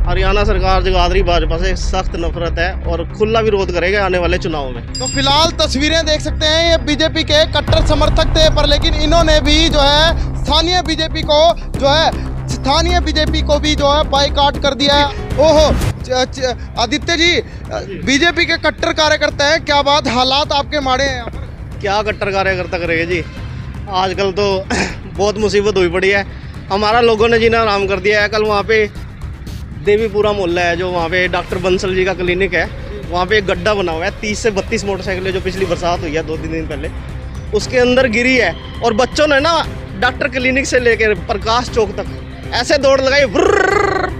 हरियाणा सरकार जगाधरी भाजपा से सख्त नफरत है और खुला विरोध करेगा आने वाले चुनाव में। तो फिलहाल तस्वीरें देख सकते हैं, ये बीजेपी के कट्टर समर्थक थे, पर लेकिन इन्होंने भी जो है स्थानीय बीजेपी को भी जो है बाइकआउट कर दिया है। ओहो आदित्य जी, बीजेपी के कट्टर कार्यकर्ता हैं, क्या बात, हालात आपके माड़े हैं यहाँ पर? क्या कट्टर कार्यकर्ता करेगा जी, आजकल तो बहुत मुसीबत हुई पड़ी है। हमारा लोगों ने जीना आराम कर दिया है। कल वहाँ पे देवीपुरा मोहल्ला है, जो वहाँ पे डॉक्टर बंसल जी का क्लिनिक है, वहाँ पे एक गड्ढा बना हुआ है। 30 से 32 मोटरसाइकिलें जो पिछली बरसात हुई है 2-3 दिन पहले, उसके अंदर गिरी है। और बच्चों ने ना डॉक्टर क्लिनिक से लेकर प्रकाश चौक तक ऐसे दौड़ लगाई।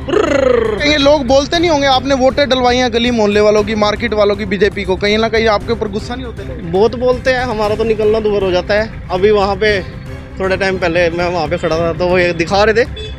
कहीं लोग बोलते नहीं होंगे आपने वोटें डलवाई हैं गली मोहल्ले वालों की, मार्केट वालों की, बीजेपी को, कहीं ना कहीं आपके ऊपर गुस्सा नहीं होते लोग? बहुत बोलते हैं, हमारा तो निकलना दूर हो जाता है। अभी वहाँ पे थोड़े टाइम पहले मैं वहाँ पे खड़ा था, तो वो ये दिखा रहे थे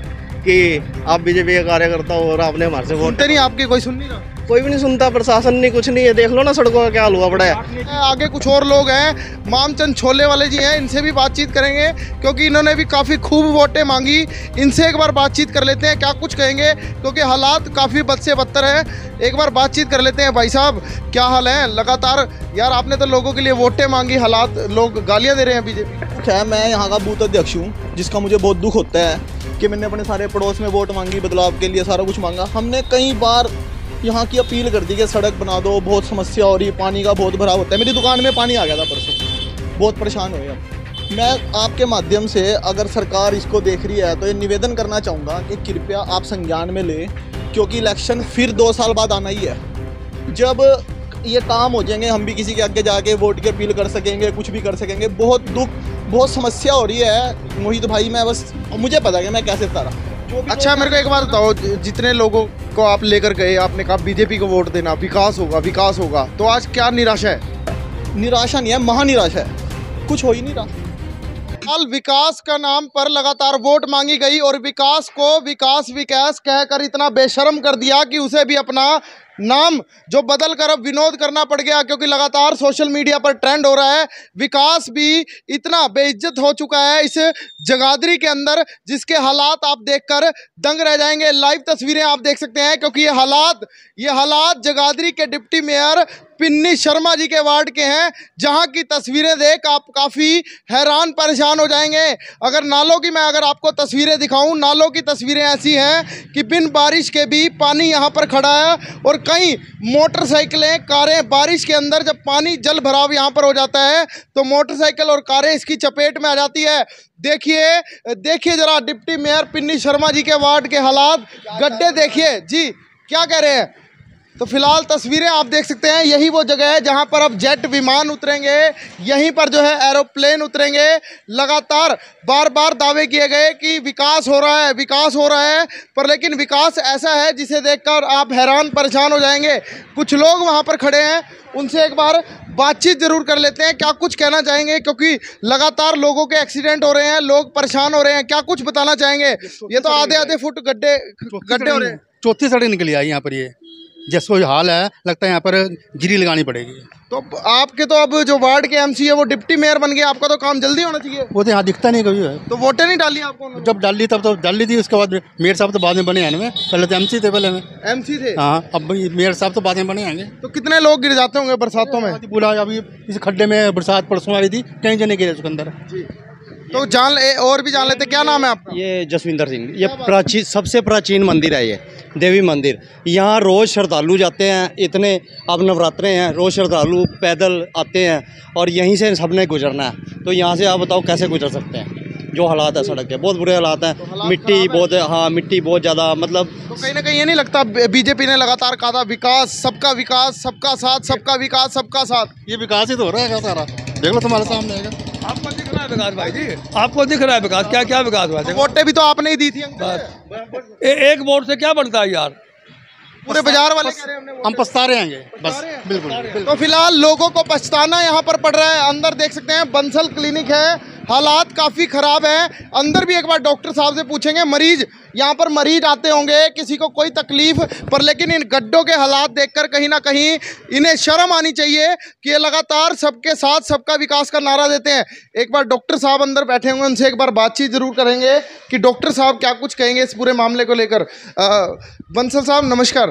कि आप बीजेपी के कार्यकर्ता हो और आपने हमारे से वोट नहीं, आपकी कोई सुन नहीं रहा, कोई भी नहीं सुनता, प्रशासन नहीं, कुछ नहीं है। देख लो ना सड़कों का क्या हाल हुआ पड़ा है। आगे कुछ और लोग हैं, मामचंद छोले वाले जी हैं, इनसे भी बातचीत करेंगे क्योंकि इन्होंने भी काफ़ी खूब वोटें मांगी। इनसे एक बार बातचीत कर लेते हैं, क्या कुछ कहेंगे, क्योंकि हालात काफ़ी बद से बदतर है। एक बार बातचीत कर लेते हैं। भाई साहब, क्या हाल है? लगातार यार आपने तो लोगों के लिए वोटें मांगी, हालात, लोग गालियाँ दे रहे हैं बीजेपी। क्या, मैं यहाँ का बूथ अध्यक्ष हूँ, जिसका मुझे बहुत दुख होता है कि मैंने अपने सारे पड़ोस में वोट मांगी, बदलाव के लिए सारा कुछ मांगा। हमने कई बार यहाँ की अपील कर दी कि सड़क बना दो, बहुत समस्या हो रही है, पानी का बहुत भराव होता है। मेरी दुकान में पानी आ गया था परसों, बहुत परेशान हुए हम। मैं आपके माध्यम से, अगर सरकार इसको देख रही है, तो ये निवेदन करना चाहूँगा कि कृपया आप संज्ञान में लें, क्योंकि इलेक्शन फिर 2 साल बाद आना ही है। जब ये काम हो जाएंगे, हम भी किसी के आगे जाके वोट की अपील कर सकेंगे, कुछ भी कर सकेंगे। बहुत दुख, बहुत समस्या हो रही है मोहित भाई, मैं बस, मुझे पता है कि मैं कैसे बता रहा। अच्छा, मेरे को एक बात बताओ, जितने लोगों को आप लेकर गए, आपने कहा बीजेपी को वोट देना, विकास होगा विकास होगा, तो आज क्या निराशा है? निराशा नहीं है, महानिराशा है, कुछ हो ही नहीं रहा। हाल विकास का नाम पर लगातार वोट मांगी गई और विकास को विकास विकास कहकर इतना बेशर्म कर दिया कि उसे भी अपना नाम जो बदल कर अब विनोद करना पड़ गया, क्योंकि लगातार सोशल मीडिया पर ट्रेंड हो रहा है। विकास भी इतना बेइज्जत हो चुका है इस जगाधरी के अंदर, जिसके हालात आप देखकर दंग रह जाएंगे। लाइव तस्वीरें आप देख सकते हैं, क्योंकि ये हालात जगाधरी के डिप्टी मेयर पिन्नी शर्मा जी के वार्ड के हैं, जहां की तस्वीरें देख आप काफ़ी हैरान परेशान हो जाएंगे। अगर नालों की मैं अगर आपको तस्वीरें दिखाऊं, नालों की तस्वीरें ऐसी हैं कि बिन बारिश के भी पानी यहां पर खड़ा है और कई मोटरसाइकिलें, कारें, बारिश के अंदर जब पानी जल भराव यहां पर हो जाता है तो मोटरसाइकिल और कारें इसकी चपेट में आ जाती है। देखिए जरा डिप्टी मेयर पिन्नी शर्मा जी के वार्ड के हालात, गड्ढे देखिए जी, क्या कह रहे हैं। तो फिलहाल तस्वीरें आप देख सकते हैं, यही वो जगह है जहां पर अब जेट विमान उतरेंगे, यहीं पर जो है एरोप्लेन उतरेंगे। लगातार बार बार दावे किए गए कि विकास हो रहा है, विकास हो रहा है, पर लेकिन विकास ऐसा है जिसे देखकर आप हैरान परेशान हो जाएंगे। कुछ लोग वहां पर खड़े हैं, उनसे एक बार बातचीत जरूर कर लेते हैं, क्या कुछ कहना चाहेंगे, क्योंकि लगातार लोगों के एक्सीडेंट हो रहे हैं, लोग परेशान हो रहे हैं, क्या कुछ बताना चाहेंगे? ये तो आधे फुट गड्ढे हो रहे हैं। चौथी सड़क निकली आई यहाँ पर, ये जैसो हाल है, लगता है यहाँ पर गिरी लगानी पड़ेगी। तो आपके तो अब जो वार्ड के एमसी है वो डिप्टी मेयर बन गए, आपका तो काम जल्दी होना चाहिए। वो तो यहाँ दिखता नहीं कभी है। तो वोटें नहीं डाली आपको? जब डाल ली तब तो डाल ली थी, उसके बाद मेयर साहब तो बाद में बने हैं इनमें, पहले तो एमसी थे, पहले में एमसी थे। हाँ, अब मेयर साहब तो बाद में बने आएंगे। तो कितने लोग गिर जाते होंगे बरसातों में? बोला अभी इस खड्डे में बरसात परसों आ रही थी, कहीं जने गिरे उसके अंदर। तो और भी जान लेते, क्या नाम है आपका? ये जसविंदर सिंह। ये सबसे प्राचीन मंदिर है, ये देवी मंदिर। यहाँ रोज़ श्रद्धालु जाते हैं, इतने अब नवरात्रे हैं, रोज़ श्रद्धालु पैदल आते हैं और यहीं से सबने गुजरना है। तो यहाँ से आप बताओ कैसे गुजर सकते हैं? जो हालात है सड़क के, बहुत बुरे हालात हैं। तो मिट्टी बहुत, हाँ मिट्टी बहुत ज़्यादा, मतलब तो कहीं ना कहीं ये नहीं लगता बीजेपी ने लगातार कहा था विकास, सबका साथ, सबका विकास, सबका साथ? ये विकास ही तो हो रहा है सारा, देख लो तुम्हारे सामने है। आपको दिख रहा है विकास भाई जी, आपको दिख रहा है विकास, क्या क्या विकास हुआ है? वोटें भी तो आपने ही दी थी। एक वोट से क्या बनता है यार? पूरे बाजार वाले कह रहे हैं हम पछता रहे हैं बस, बिल्कुल। तो फिलहाल लोगों को पछताना यहाँ पर पड़ रहा है। अंदर देख सकते हैं बंसल क्लिनिक है, हालात काफ़ी ख़राब हैं। अंदर भी एक बार डॉक्टर साहब से पूछेंगे। मरीज यहाँ पर मरीज आते होंगे, किसी को कोई तकलीफ पर, लेकिन इन गड्ढों के हालात देखकर कहीं ना कहीं इन्हें शर्म आनी चाहिए कि ये लगातार सबके साथ सबका विकास का नारा देते हैं। एक बार डॉक्टर साहब अंदर बैठे होंगे, उनसे एक बार बातचीत जरूर करेंगे कि डॉक्टर साहब क्या कुछ कहेंगे इस पूरे मामले को लेकर। बंसल साहब नमस्कार।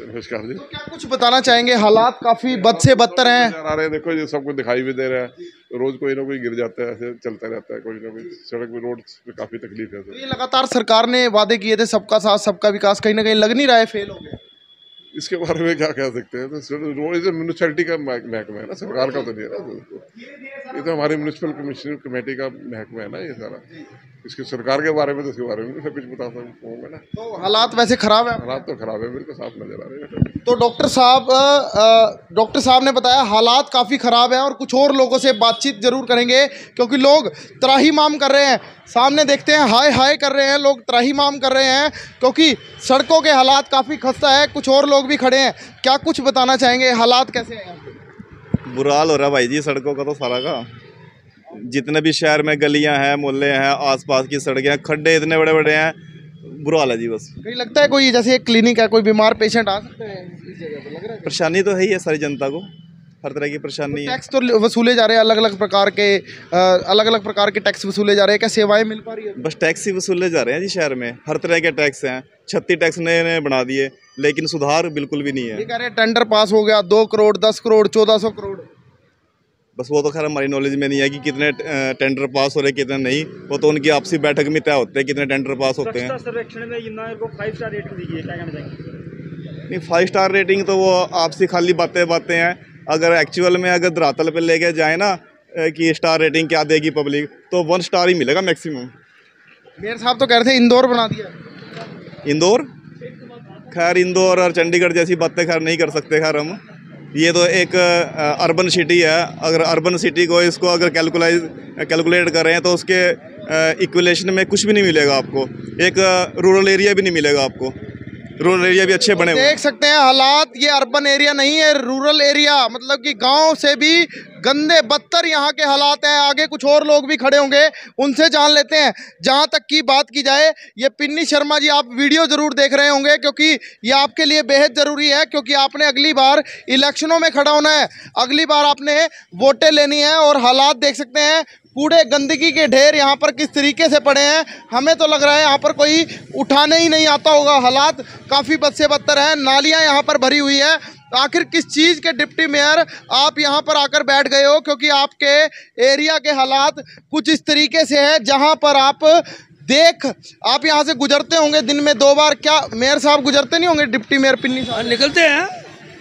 नमस्कार जी। तो क्या कुछ बताना चाहेंगे? हालात काफ़ी बद से बदतर हैं। आ रहे हैं, देखो ये सबको दिखाई भी दे रहा है, रोज कोई ना कोई गिर जाता है, ऐसे चलता रहता है, कोई ना कोई सड़क पे रोड पे काफी तकलीफ है। तो ये लगातार सरकार ने वादे किए थे सबका साथ सबका विकास, कहीं ना कहीं लग नहीं रहा है फेल हो गया। इसके बारे में क्या कह सकते हैं? तो रोड म्यूनिसपैलिटी का महकमा है ना, सरकार का तो नहीं है ना। ये तो हमारी म्यूनिसिपल कमीशन कमेटी का महकमा है ना ये सारा। इसके सरकार के बारे में तो इसके बारे में सब कुछ बता सकूँगा ना। तो हालात वैसे खराब है। हालात तो खराब है, मेरे को साफ नजर आ रहे हैं। तो डॉक्टर साहब ने बताया हालात काफ़ी ख़राब हैं और कुछ और लोगों से बातचीत जरूर करेंगे क्योंकि लोग त्राहिमाम कर रहे हैं। सामने देखते हैं हाय हाय कर रहे हैं लोग, त्राहिमाम कर रहे हैं क्योंकि सड़कों के हालात काफ़ी खस्ता है। कुछ और लोग भी खड़े हैं, क्या कुछ बताना चाहेंगे? हालात कैसे हैं? बुरा हाल हो रहा है भाई जी सड़कों का तो सारा का। जितने भी शहर में गलियां हैं, मोहल्ले हैं, आसपास की सड़कें, खड्डे इतने बड़े बड़े हैं, बुरा हाल है जी। बस कहीं लगता है कोई जैसे एक क्लिनिक है, कोई बीमार पेशेंट आ सकते हैं इस जगह पे? लग रहा है परेशानी तो है ही है सारी जनता को, हर तरह की परेशानी है। टैक्स तो वसूले जा रहे हैं, अलग अलग प्रकार के टैक्स वसूले जा रहे हैं, क्या सेवाएं मिल पा रही है? बस टैक्स ही वसूले जा रहे हैं जी शहर में, हर तरह के टैक्स हैं। 36 टैक्स नए नए बना दिए, लेकिन सुधार बिल्कुल भी नहीं है। ये कह रहे हैं टेंडर पास हो गया 2 करोड़ 10 करोड़ 1400 करोड़। बस वो तो खैर हमारी नॉलेज में नहीं है कि कितने टेंडर पास हो रहे कितने नहीं, वो तो उनकी आपसी बैठक में तय होते हैं कितने टेंडर पास होते हैं। सर्वेक्षण में 5 स्टार रेटिंग दी है, क्या कहना चाहेंगे? नहीं, 5 स्टार रेटिंग तो वो आपसी खाली बातें हैं। अगर एक्चुअल में अगर धरातल पे लेके जाए ना कि स्टार रेटिंग क्या देगी पब्लिक, तो 1 स्टार ही मिलेगा मैक्सिमम। मेयर साहब तो कह रहे थे इंदौर बना दिया। इंदौर खैर इंदौर और चंडीगढ़ जैसी बातें खैर नहीं कर सकते खैर हम। ये तो एक अर्बन सिटी है, अगर अर्बन सिटी को इसको अगर कैलकुलेट करें तो उसके इक्विलेशन में कुछ भी नहीं मिलेगा आपको। एक रूरल एरिया भी नहीं मिलेगा आपको, रूरल एरिया भी अच्छे बने हुए। देख सकते हैं हालात, ये अर्बन एरिया नहीं है, रूरल एरिया, मतलब कि गांव से भी गंदे बदतर यहाँ के हालात हैं। आगे कुछ और लोग भी खड़े होंगे, उनसे जान लेते हैं। जहाँ तक की बात की जाए, ये पिन्नी शर्मा जी, आप वीडियो ज़रूर देख रहे होंगे क्योंकि ये आपके लिए बेहद ज़रूरी है, क्योंकि आपने अगली बार इलेक्शनों में खड़ा होना है, अगली बार आपने वोटें लेनी है। और हालात देख सकते हैं, कूड़े गंदगी के ढेर यहाँ पर किस तरीके से पड़े हैं। हमें तो लग रहा है यहाँ पर कोई उठाने ही नहीं आता होगा। हालात काफ़ी बद से बदतर हैं, नालियाँ यहाँ पर भरी हुई है। आखिर किस चीज़ के डिप्टी मेयर आप यहाँ पर आकर बैठ गए हो? क्योंकि आपके एरिया के हालात कुछ इस तरीके से है जहाँ पर आप यहाँ से गुजरते होंगे दिन में 2 बार। क्या मेयर साहब गुजरते नहीं होंगे? डिप्टी मेयर पिन्नी साहब निकलते हैं,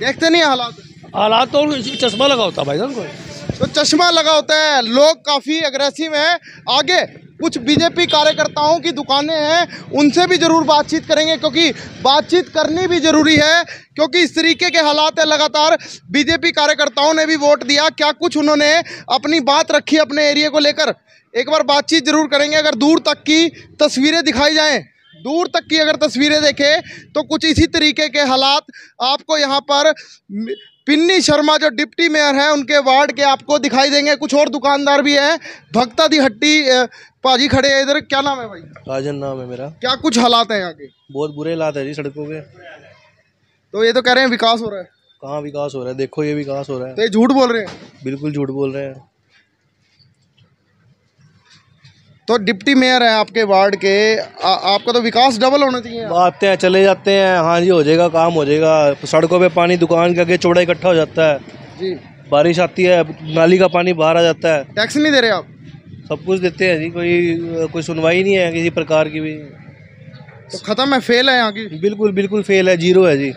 देखते नहीं है हालात तो चश्मा लगा होता भाई साहब को, तो चश्मा लगा होता है। लोग काफ़ी अग्रेसिव हैं। आगे कुछ बीजेपी कार्यकर्ताओं की दुकानें हैं, उनसे भी ज़रूर बातचीत करेंगे क्योंकि बातचीत करनी भी ज़रूरी है, क्योंकि इस तरीके के हालात है। लगातार बीजेपी कार्यकर्ताओं ने भी वोट दिया, क्या कुछ उन्होंने अपनी बात रखी अपने एरिया को लेकर, एक बार बातचीत ज़रूर करेंगे। अगर दूर तक की तस्वीरें दिखाई जाएँ, दूर तक की अगर तस्वीरें देखें तो कुछ इसी तरीके के हालात आपको यहाँ पर पिन्नी शर्मा जो डिप्टी मेयर हैं उनके वार्ड के आपको दिखाई देंगे। कुछ और दुकानदार भी हैं, भक्ता दी हट्टी पाजी खड़े हैं इधर। क्या नाम है भाई? राजन नाम है मेरा। क्या कुछ हालात हैं यहाँ के? बहुत बुरे हालात है जी सड़कों के। तो ये तो कह रहे हैं विकास हो रहा है। कहाँ विकास हो रहा है? देखो ये विकास हो रहा है। तो ये झूठ बोल रहे हैं? बिल्कुल झूठ बोल रहे हैं। तो डिप्टी मेयर है आपके वार्ड के, आपका तो विकास डबल होना चाहिए। आते हैं चले जाते हैं, हाँ जी हो जाएगा, काम हो जाएगा। सड़कों पे पानी दुकान के आगे चौड़ा इकट्ठा हो जाता है जी, बारिश आती है, नाली का पानी बाहर आ जाता है। टैक्स नहीं दे रहे आप? सब कुछ देते हैं जी, कोई सुनवाई नहीं है किसी प्रकार की भी। तो ख़त्म है, फेल है यहाँ की? बिल्कुल बिल्कुल फेल है, जीरो है जी।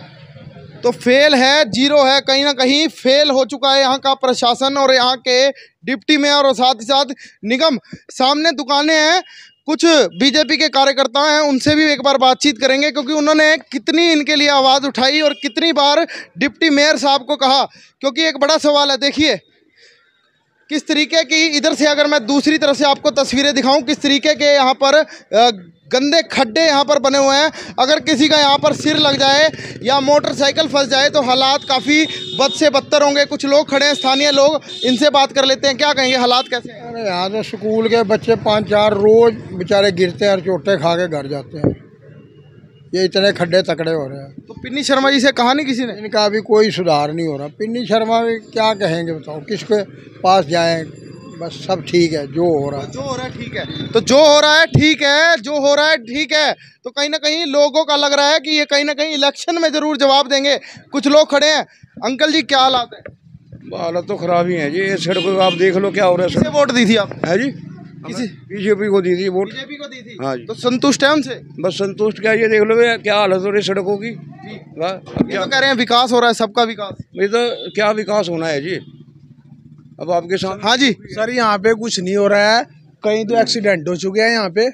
तो फेल है, जीरो है, कहीं ना कहीं फेल हो चुका है यहाँ का प्रशासन और यहाँ के डिप्टी मेयर और साथ ही साथ निगम। सामने दुकानें हैं, कुछ बीजेपी के कार्यकर्ता हैं, उनसे भी एक बार बातचीत करेंगे क्योंकि उन्होंने कितनी इनके लिए आवाज़ उठाई और कितनी बार डिप्टी मेयर साहब को कहा। क्योंकि एक बड़ा सवाल है, देखिए किस तरीके की, इधर से अगर मैं दूसरी तरफ से आपको तस्वीरें दिखाऊं, किस तरीके के यहाँ पर गंदे खड्डे यहाँ पर बने हुए हैं। अगर किसी का यहाँ पर सिर लग जाए या मोटरसाइकिल फंस जाए तो हालात काफ़ी बद से बदतर होंगे। कुछ लोग खड़े हैं, स्थानीय लोग, इनसे बात कर लेते हैं। क्या कहेंगे, हालात कैसे हैं? अरे यहाँ तो स्कूल के बच्चे 5-4 रोज बेचारे गिरते हैं और चोटें खा के घर जाते हैं। ये इतने खड्डे तकड़े हो रहे हैं। तो पिन्नी शर्मा जी से कहा नहीं किसी ने? इनका अभी कोई सुधार नहीं हो रहा। पिन्नी शर्मा भी क्या कहेंगे, बताओ किसके पास जाएं? बस सब ठीक है, जो हो रहा है जो हो रहा है ठीक है। तो जो हो रहा है ठीक है, जो हो रहा है ठीक है। तो कहीं ना कहीं लोगों का लग रहा है कि ये कहीं ना कहीं इलेक्शन में जरूर जवाब देंगे। कुछ लोग खड़े हैं। अंकल जी क्या हालात है? हालत तो खराब ही है जी। ये सड़क आप देख लो क्या हो रहा है। किसे वोट दी थी आप? है जी, किसी बीजेपी को दी थी वोट। बीजेपी को दी थी? हाँ जी। तो संतुष्ट है उनसे? बस संतुष्ट क्या, ये देख लो क्या हालत हो रही है सड़कों की। क्या कह रहे हैं, विकास हो रहा है, सबका विकास। ये तो क्या विकास होना है जी, अब आपके साथ। हाँ जी सर, यहाँ पे कुछ नहीं हो रहा है। कहीं तो एक्सीडेंट हो चुके हैं यहाँ पे,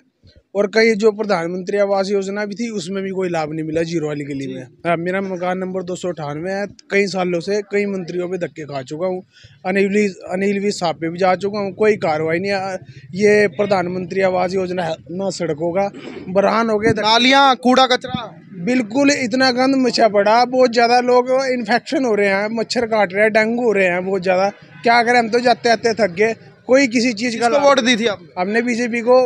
और कहीं जो प्रधानमंत्री आवास योजना भी थी उसमें भी कोई लाभ नहीं मिला। जीरो वाली गली में मेरा मकान नंबर 298 है। कई सालों से कई मंत्रियों पे धक्के खा चुका हूँ। अनिल भी साहब पे भी जा चुका हूँ, कोई कार्रवाई नहीं। ये प्रधानमंत्री आवास योजना है ना, सड़कों का बरहान हो गए, नालियाँ, कूड़ा कचरा, बिल्कुल इतना गंद मचा पड़ा। बहुत ज़्यादा लोग इन्फेक्शन हो रहे हैं, मच्छर काट रहे हैं, डेंगू हो रहे हैं बहुत ज़्यादा। क्या करें, हम तो जाते आते थक गए। कोई किसी चीज़ का वोट दी थी आप? हमने बीजेपी को,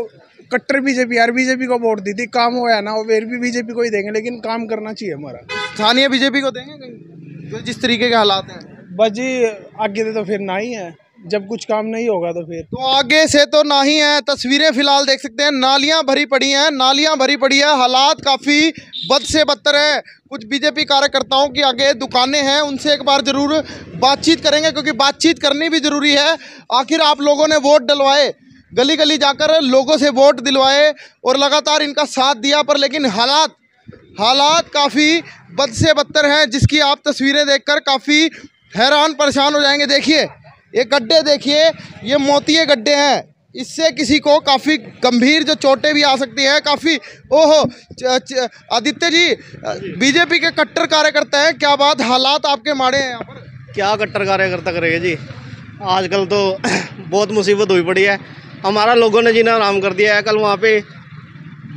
कट्टर बीजेपी, यार बीजेपी को वोट दी थी। काम होया ना, वो फिर भी बीजेपी को ही देंगे, लेकिन काम करना चाहिए हमारा। स्थानीय बीजेपी को देंगे कहीं, तो जिस तरीके के हालात हैं? बस जी, आगे तो फिर ना ही है, जब कुछ काम नहीं होगा तो फिर तो आगे से तो ना ही है। तस्वीरें फिलहाल देख सकते हैं, नालियां भरी पड़ी हैं, नालियां भरी पड़ी है। हालात काफ़ी बद से बदतर है। कुछ बीजेपी कार्यकर्ताओं की आगे दुकानें हैं, उनसे एक बार ज़रूर बातचीत करेंगे, क्योंकि बातचीत करनी भी ज़रूरी है। आखिर आप लोगों ने वोट डलवाए, गली गली जाकर लोगों से वोट दिलवाए और लगातार इनका साथ दिया, पर लेकिन हालात काफ़ी बद से बदतर हैं, जिसकी आप तस्वीरें देखकर काफ़ी हैरान परेशान हो जाएंगे। देखिए ये गड्ढे, देखिए ये मोतिये गड्ढे हैं। इससे किसी को काफ़ी गंभीर जो चोटें भी आ सकती हैं। काफ़ी ओहो, आदित्य जी बीजेपी के कट्टर कार्यकर्ता हैं, क्या बात, हालात आपके माड़े हैं यहाँ पर? क्या कट्टर कार्यकर्ता करेंगे जी, आजकल तो बहुत मुसीबत हुई पड़ी है। हमारा लोगों ने जीना आराम कर दिया है। कल वहाँ पे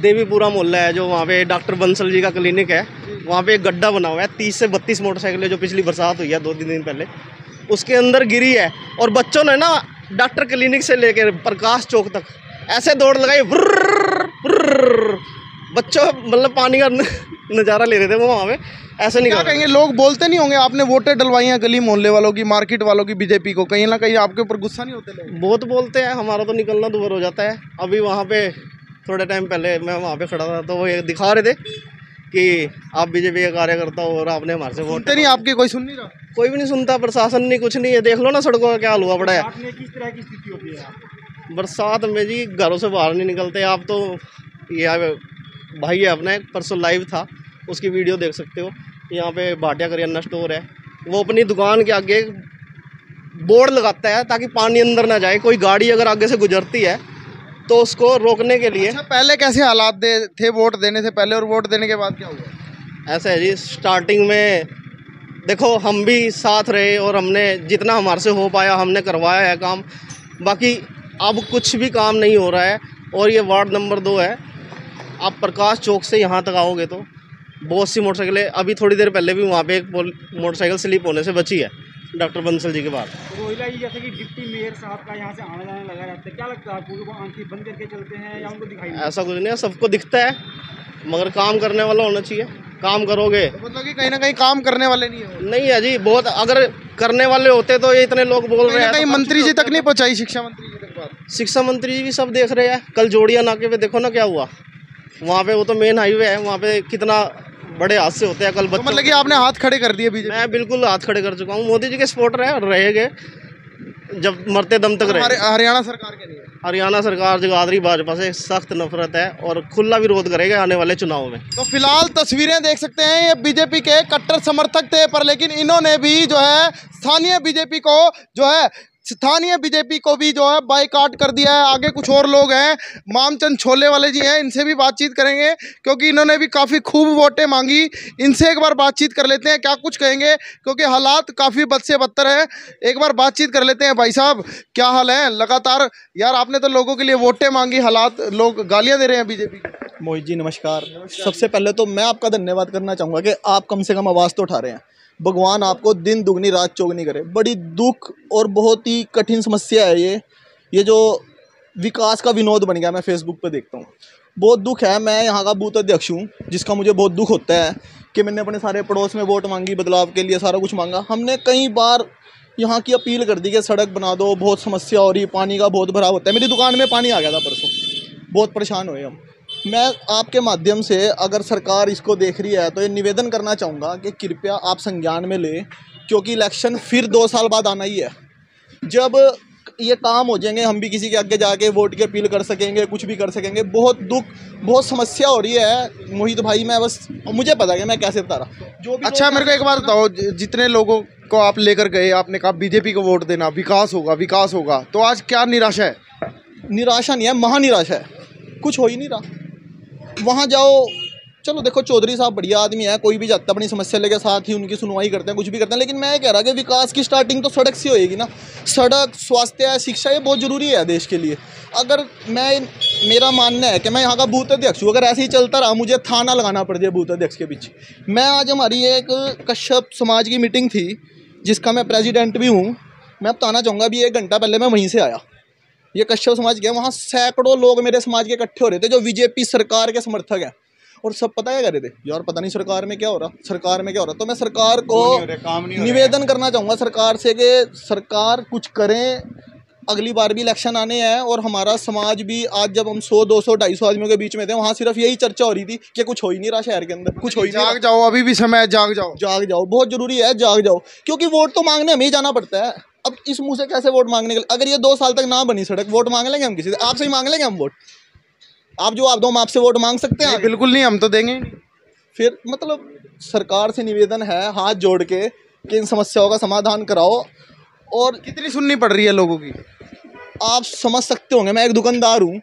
देवीपुरा मोहल्ला है, जो वहाँ पे डॉक्टर बंसल जी का क्लिनिक है, वहाँ पे एक गड्ढा बना हुआ है। 30 से 32 मोटरसाइकिलें जो पिछली बरसात हुई है 2-3 दिन पहले, उसके अंदर गिरी है। और बच्चों ने ना डॉक्टर क्लिनिक से लेकर प्रकाश चौक तक ऐसे दौड़ लगाई, बच्चों मतलब पानी का नज़ारा ले रहे थे वो वहाँ पे। ऐसे नहीं कहेंगे, लोग बोलते नहीं होंगे आपने वोटें डलवाई हैं गली मोहल्ले वालों की, मार्केट वालों की, बीजेपी को, कहीं ना कहीं आपके ऊपर गुस्सा नहीं होते लोग? बहुत बोलते हैं, हमारा तो निकलना दूर हो जाता है। अभी वहाँ पे थोड़े टाइम पहले मैं वहाँ पे खड़ा था, तो वो ये दिखा रहे थे कि आप बीजेपी के कार्यकर्ता हो और आपने हमारे से वोट नहीं, आपकी कोई सुन नहीं रहा? कोई भी नहीं सुनता, प्रशासन नहीं, कुछ नहीं है। देख लो ना सड़कों का क्या हाल हुआ पड़ा है। किस तरह की स्थिति होती है बरसात में जी, घरों से बाहर नहीं निकलते। आप तो ये भाई है अपना, परसों लाइव था, उसकी वीडियो देख सकते हो। यहाँ पे भाटिया करियाना स्टोर है, वो अपनी दुकान के आगे बोर्ड लगाता है ताकि पानी अंदर ना जाए। कोई गाड़ी अगर आगे से गुजरती है तो उसको रोकने के लिए। अच्छा, पहले कैसे हालात थे वोट देने से पहले और वोट देने के बाद क्या हुआ? ऐसा है जी, स्टार्टिंग में देखो हम भी साथ रहे और हमने जितना हमारे से हो पाया हमने करवाया है काम। बाकी अब कुछ भी काम नहीं हो रहा है। और ये वार्ड नंबर 2 है, आप प्रकाश चौक से यहाँ तक आओगे तो बहुत सी मोटरसाइकिलें, अभी थोड़ी देर पहले भी वहाँ पे एक मोटरसाइकिल स्लिप होने से बची है डॉक्टर बंसल जी के बाद। रोहिला जी, जैसे कि डिप्टी मेयर साहब का यहाँ से आना जाना लगा रहता है, क्या लगता है आपको, वो आंखें बंद करके चलते हैं या उनको दिखाई? ऐसा कुछ नहीं है, सबको दिखता है, मगर काम करने वाला होना चाहिए। काम करोगे तो मतलब कि कहीं ना कहीं काम करने वाले नहीं हो? नहीं है जी, बहुत, अगर करने वाले होते तो ये इतने लोग बोल रहे हैं। कहीं मंत्री जी तक नहीं पहुँचाई, शिक्षा मंत्री जी तक बात? शिक्षा मंत्री जी भी सब देख रहे हैं। कल जोड़िया नाके पे देखो ना क्या हुआ वहाँ पे, वो तो मेन हाईवे है, वहाँ पे कितना बड़े हादसे होते हैं। कल बच्चों, मतलब कि आपने हाथ खड़े कर दिए बीजेपी? मैं बिल्कुल हाथ खड़े कर चुका हूँ। मोदी जी के सपोर्टर है और रहेंगे जब मरते दम तक रहे। हरियाणा सरकार के लिए? हरियाणा सरकार जगाधरी भाजपा से सख्त नफरत है और खुला विरोध करेगा आने वाले चुनाव में। तो फिलहाल तस्वीरें देख सकते हैं, ये बीजेपी के कट्टर समर्थक थे, पर लेकिन इन्होंने भी जो है स्थानीय बीजेपी को भी जो है बाइकाट कर दिया है। आगे कुछ और लोग हैं, मामचंद छोले वाले जी हैं, इनसे भी बातचीत करेंगे क्योंकि इन्होंने भी काफ़ी खूब वोटें मांगी। इनसे एक बार बातचीत कर लेते हैं, क्या कुछ कहेंगे, क्योंकि हालात काफ़ी बद से बदतर है। एक बार बातचीत कर लेते हैं। भाई साहब क्या हाल है? लगातार यार आपने तो लोगों के लिए वोटें मांगी, हालात, लोग गालियाँ दे रहे हैं बीजेपी को। मोहित जी नमस्कार। सबसे पहले तो मैं आपका धन्यवाद करना चाहूँगा कि आप कम से कम आवाज़ तो उठा रहे हैं। भगवान आपको दिन दुगनी रात चौगनी करे। बड़ी दुख और बहुत ही कठिन समस्या है ये जो विकास का विनोद बन गया, मैं फेसबुक पे देखता हूँ। बहुत दुख है। मैं यहाँ का बूथ अध्यक्ष हूँ, जिसका मुझे बहुत दुख होता है कि मैंने अपने सारे पड़ोस में वोट मांगी, बदलाव के लिए सारा कुछ मांगा। हमने कई बार यहाँ की अपील कर दी कि सड़क बना दो, बहुत समस्या हो रही है, पानी का बहुत भराव होता है। मेरी दुकान में पानी आ गया था परसों, बहुत परेशान हुए हम। मैं आपके माध्यम से, अगर सरकार इसको देख रही है तो ये निवेदन करना चाहूँगा कि कृपया आप संज्ञान में लें, क्योंकि इलेक्शन फिर 2 साल बाद आना ही है। जब ये काम हो जाएंगे, हम भी किसी के आगे जाके वोट की अपील कर सकेंगे, कुछ भी कर सकेंगे। बहुत दुख, बहुत समस्या हो रही है मोहित भाई। मैं बस, मुझे पता है कि मैं कैसे बता रहा जो भी। अच्छा, मेरे को एक बात बताओ, जितने लोगों को आप लेकर गए, आपने कहा बीजेपी को वोट देना, विकास होगा विकास होगा, तो आज क्या निराशा है? निराशा नहीं है, महानिराशा है। कुछ हो ही नहीं रहा। वहाँ जाओ, चलो देखो चौधरी साहब बढ़िया आदमी है, कोई भी जाता है अपनी समस्या लेके, साथ ही उनकी सुनवाई करते हैं, कुछ भी करते हैं। लेकिन मैं कह रहा कि विकास की स्टार्टिंग तो सड़क से होएगी ना। सड़क, स्वास्थ्य, शिक्षा, ये बहुत ज़रूरी है देश के लिए। अगर मेरा मानना है कि मैं यहाँ का बूथ अध्यक्ष हूँ, अगर ऐसे ही चलता रहा, मुझे थाना लगाना पड़ जाए बूथ अध्यक्ष के पीछे। मैं आज, हमारी एक कश्यप समाज की मीटिंग थी, जिसका मैं प्रेसिडेंट भी हूँ। मैं बताना चाहूँगा, अभी 1 घंटा पहले मैं वहीं से आया। ये कश्यप समाज गया, वहाँ सैकड़ों लोग मेरे समाज के इकट्ठे हो रहे थे, जो बीजेपी सरकार के समर्थक हैं। और सब पता है कह रहे थे, यार पता नहीं सरकार में क्या हो रहा, सरकार में क्या हो रहा। तो मैं सरकार को निवेदन करना चाहूँगा सरकार से कि सरकार कुछ करें। अगली बार भी इलेक्शन आने हैं, और हमारा समाज भी, आज जब हम 100, 200, 250 आदमियों के बीच में थे, वहाँ सिर्फ यही चर्चा हो रही थी कि कुछ हो ही नहीं रहा शहर के अंदर, कुछ हो ही नहीं। जाग जाओ, अभी भी समय है, जाग जाओ, जाग जाओ, बहुत जरूरी है, जाग जाओ। क्योंकि वोट तो मांगने हमें ही जाना पड़ता है। अब इस मुँह से कैसे वोट मांगने के लिए? अगर ये 2 साल तक ना बनी सड़क, वोट मांग लेंगे हम किसी से? आपसे ही मांग लेंगे हम वोट? आप जो आप दो, हम आपसे वोट मांग सकते हैं? बिल्कुल नहीं, हम तो देंगे। फिर मतलब सरकार से निवेदन है हाथ जोड़ के कि इन समस्याओं का समाधान कराओ। और कितनी सुननी पड़ रही है लोगों की, आप समझ सकते होंगे। मैं एक दुकानदार हूँ,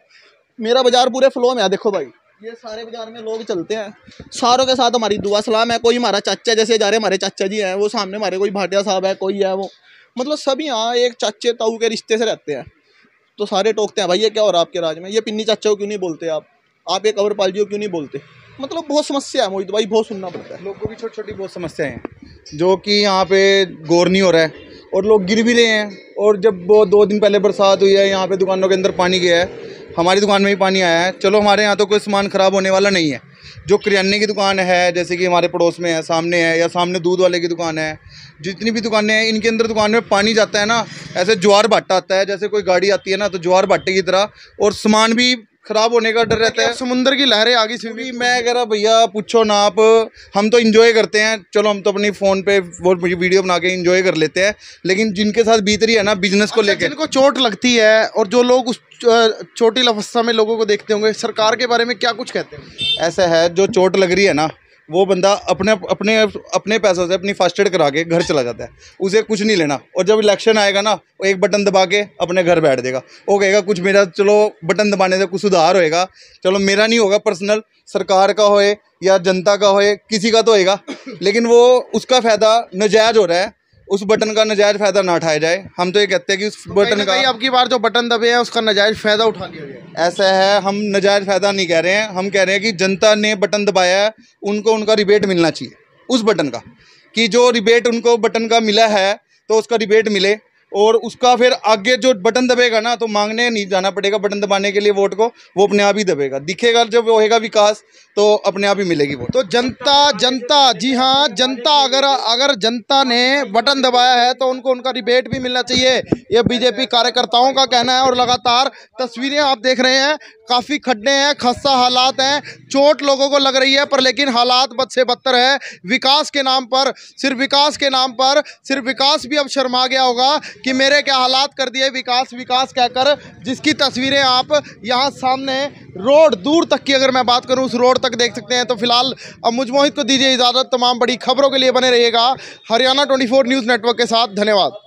मेरा बाजार पूरे फ्लो में है। देखो भाई, ये सारे बाजार में लोग चलते हैं, सारों के साथ हमारी दुआ सलाम है। कोई हमारा चाचा, जैसे जा रहे हमारे चाचा जी हैं, वो सामने हमारे कोई भाटिया साहब है, कोई है, वो मतलब सभी यहाँ एक चाचे ताऊ के रिश्ते से रहते हैं। तो सारे टोकते हैं, भाई ये क्या हो रहा है आपके राज में, ये पिन्नी चाचा को क्यों नहीं बोलते आप ये कंवरपाल जी को क्यों नहीं बोलते? मतलब बहुत समस्या है मोहित भाई, बहुत सुनना पड़ता है। लोगों की छोटी छोटी बहुत समस्याएं हैं जो कि यहाँ पे गौर नहीं हो रहा है, और लोग गिर भी रहे हैं। और जब वो 2 दिन पहले बरसात हुई है, यहाँ पे दुकानों के अंदर पानी गया है, हमारी दुकान में भी पानी आया है। चलो हमारे यहाँ तो कोई सामान ख़राब होने वाला नहीं है। जो किराने की दुकान है, जैसे कि हमारे पड़ोस में है, सामने है, या सामने दूध वाले की दुकान है, जितनी भी दुकानें हैं, इनके अंदर दुकान में पानी जाता है ना, ऐसे ज्वार भाटा आता है, जैसे कोई गाड़ी आती है ना, तो ज्वार भाटे की तरह, और सामान भी खराब होने का डर रहता है। समुद्र की लहरें आ गई स्विमिंग। मैं कह रहा भैया पूछो ना आप, हम तो एंजॉय करते हैं, चलो हम तो अपनी फ़ोन पे वो वीडियो बना के एंजॉय कर लेते हैं। लेकिन जिनके साथ बीत रही है ना बिजनेस को लेकर, जिनको चोट लगती है, और जो लोग उस चोटिल अवस्था में लोगों को देखते होंगे, सरकार के बारे में क्या कुछ कहते हैं? ऐसा है, जो चोट लग रही है ना, वो बंदा अपने पैसों से अपनी फर्स्ट एड करा के घर चला जाता है, उसे कुछ नहीं लेना। और जब इलेक्शन आएगा ना, वो एक बटन दबा के अपने घर बैठ देगा। वो कहेगा कुछ मेरा, चलो बटन दबाने से कुछ सुधार होएगा, चलो मेरा नहीं होगा पर्सनल, सरकार का होए या जनता का होए, किसी का तो होएगा। लेकिन वो उसका फ़ायदा नाजायज़ हो रहा है, उस बटन का नाजायज़ फ़ायदा ना उठाया जाए। हम तो ये कहते हैं कि उस बटन का, आपकी बार जो बटन दबे हैं उसका नाजायज़ फ़ायदा उठा लिया गया। ऐसा है, हम नाजायज़ फ़ायदा नहीं कह रहे हैं, हम कह रहे हैं कि जनता ने बटन दबाया है, उनको उनका रिबेट मिलना चाहिए उस बटन का, कि जो रिबेट उनको बटन का मिला है तो उसका रिबेट मिले। और उसका फिर आगे जो बटन दबेगा ना, तो मांगने नहीं जाना पड़ेगा बटन दबाने के लिए वोट को, वो अपने आप ही दबेगा। दिखेगा जब होएगा विकास, तो अपने आप ही मिलेगी वोट। तो जनता जी हाँ, जनता अगर जनता ने बटन दबाया है तो उनको उनका रिबेट भी मिलना चाहिए, ये बीजेपी कार्यकर्ताओं का कहना है। और लगातार तस्वीरें आप देख रहे हैं, काफ़ी खड्डे हैं, खस्ता हालात हैं, चोट लोगों को लग रही है, पर लेकिन हालात बद से बदतर है। विकास के नाम पर, सिर्फ विकास के नाम पर, सिर्फ विकास भी अब शर्मा गया होगा कि मेरे क्या हालात कर दिए विकास विकास कहकर, जिसकी तस्वीरें आप यहाँ सामने रोड दूर तक की अगर मैं बात करूँ, उस रोड तक देख सकते हैं। तो फिलहाल अब मुझ मोहित को दीजिए इजाज़त। तमाम बड़ी खबरों के लिए बने रहिएगा हरियाणा 24 न्यूज़ नेटवर्क के साथ। धन्यवाद।